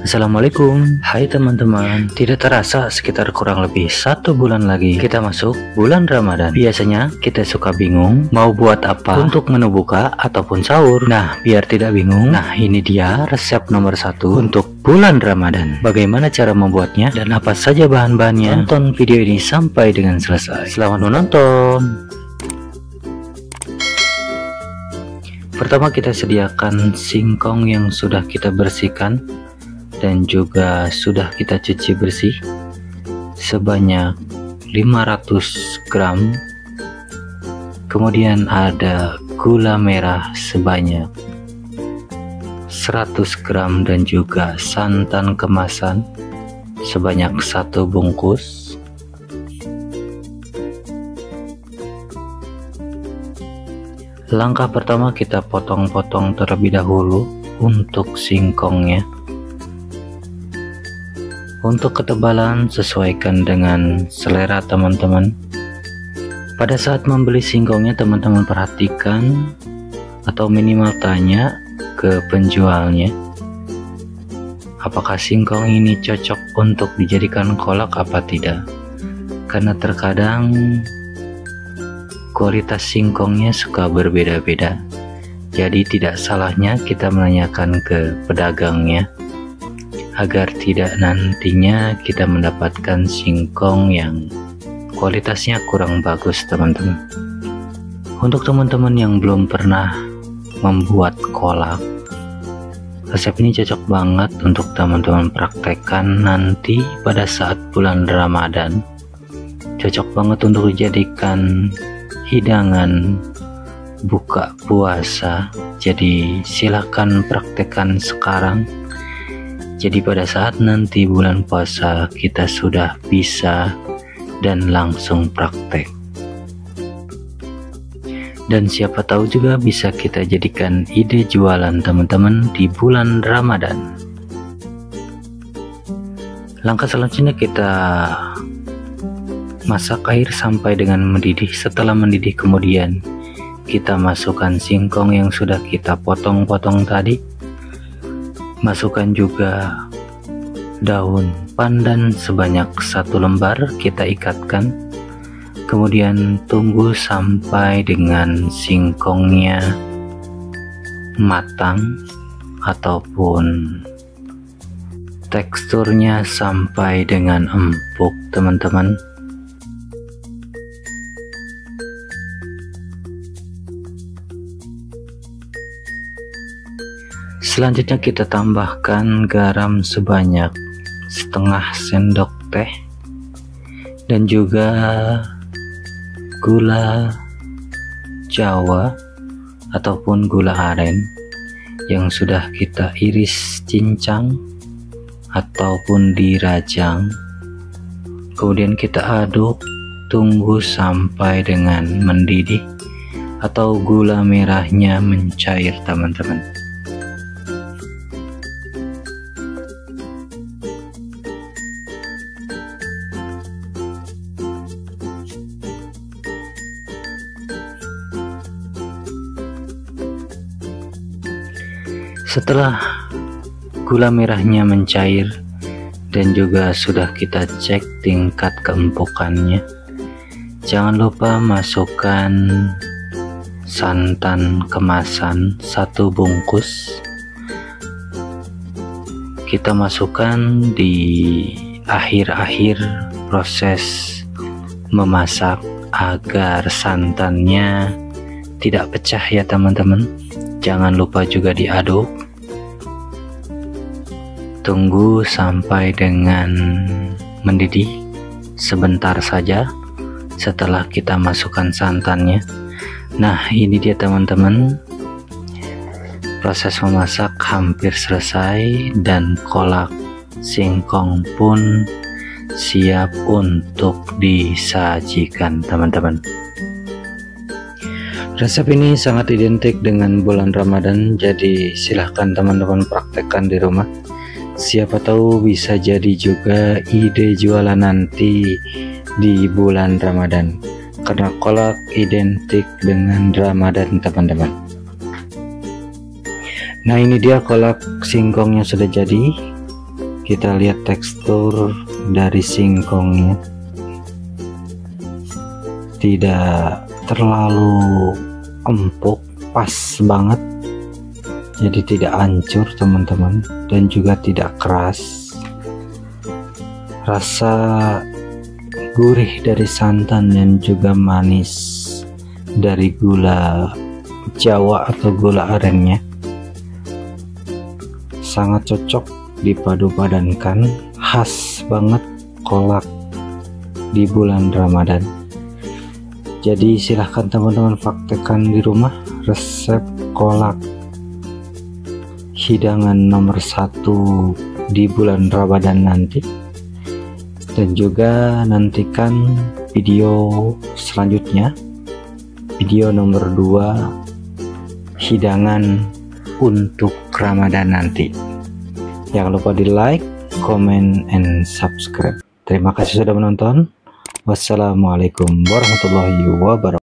Assalamualaikum, hai teman-teman. Tidak terasa sekitar kurang lebih 1 bulan lagi kita masuk bulan Ramadan. Biasanya kita suka bingung mau buat apa untuk menu buka ataupun sahur. Nah, biar tidak bingung, nah ini dia resep nomor 1 untuk bulan Ramadan. Bagaimana cara membuatnya dan apa saja bahan-bahannya? Tonton video ini sampai dengan selesai. Selamat menonton. Pertama kita sediakan singkong yang sudah kita bersihkan dan juga sudah kita cuci bersih sebanyak 500 gram. Kemudian ada gula merah sebanyak 100 gram dan juga santan kemasan sebanyak 1 bungkus. Langkah pertama kita potong-potong terlebih dahulu untuk singkongnya. Untuk ketebalan sesuaikan dengan selera teman-teman. Pada saat membeli singkongnya teman-teman perhatikan atau minimal tanya ke penjualnya, apakah singkong ini cocok untuk dijadikan kolak apa tidak. Karena terkadang kualitas singkongnya suka berbeda-beda. Jadi tidak salahnya kita menanyakan ke pedagangnya agar tidak nantinya kita mendapatkan singkong yang kualitasnya kurang bagus teman-teman. Untuk teman-teman yang belum pernah membuat kolak, resep ini cocok banget untuk teman-teman praktekkan nanti pada saat bulan Ramadan. Cocok banget untuk dijadikan hidangan buka puasa. Jadi silakan praktekkan sekarang. Jadi pada saat nanti bulan puasa kita sudah bisa dan langsung praktek. Dan siapa tahu juga bisa kita jadikan ide jualan teman-teman di bulan Ramadan. Langkah selanjutnya kita masak air sampai dengan mendidih. Setelah mendidih kemudian kita masukkan singkong yang sudah kita potong-potong tadi. Masukkan juga daun pandan sebanyak 1 lembar, kita ikatkan. Kemudian tunggu sampai dengan singkongnya matang ataupun teksturnya sampai dengan empuk teman-teman. Selanjutnya kita tambahkan garam sebanyak setengah sendok teh dan juga gula jawa ataupun gula aren yang sudah kita iris cincang ataupun dirajang. Kemudian kita aduk, tunggu sampai dengan mendidih atau gula merahnya mencair teman-teman. Setelah gula merahnya mencair dan juga sudah kita cek tingkat keempukannya, jangan lupa masukkan santan kemasan 1 bungkus. Kita masukkan di akhir-akhir proses memasak agar santannya tidak pecah ya teman-teman. Jangan lupa juga diaduk. Tunggu sampai dengan mendidih sebentar saja setelah kita masukkan santannya. Nah ini dia teman-teman, proses memasak hampir selesai dan kolak singkong pun siap untuk disajikan teman-teman. Resep ini sangat identik dengan bulan Ramadan, jadi silahkan teman-teman praktekkan di rumah. Siapa tahu bisa jadi juga ide jualan nanti di bulan Ramadan, karena kolak identik dengan Ramadan teman-teman. Nah ini dia kolak singkongnya sudah jadi. Kita lihat tekstur dari singkongnya, tidak terlalu empuk, pas banget, jadi tidak hancur teman-teman, dan juga tidak keras. Rasa gurih dari santan dan juga manis dari gula Jawa atau gula arennya sangat cocok dipadu-padankan, khas banget kolak di bulan Ramadan. Jadi silahkan teman-teman praktekkan di rumah resep kolak hidangan nomor 1 di bulan Ramadan nanti, dan juga nantikan video selanjutnya, video nomor 2 hidangan untuk Ramadan nanti. Jangan lupa di like, comment, and subscribe. Terima kasih sudah menonton. Wassalamualaikum warahmatullahi wabarakatuh.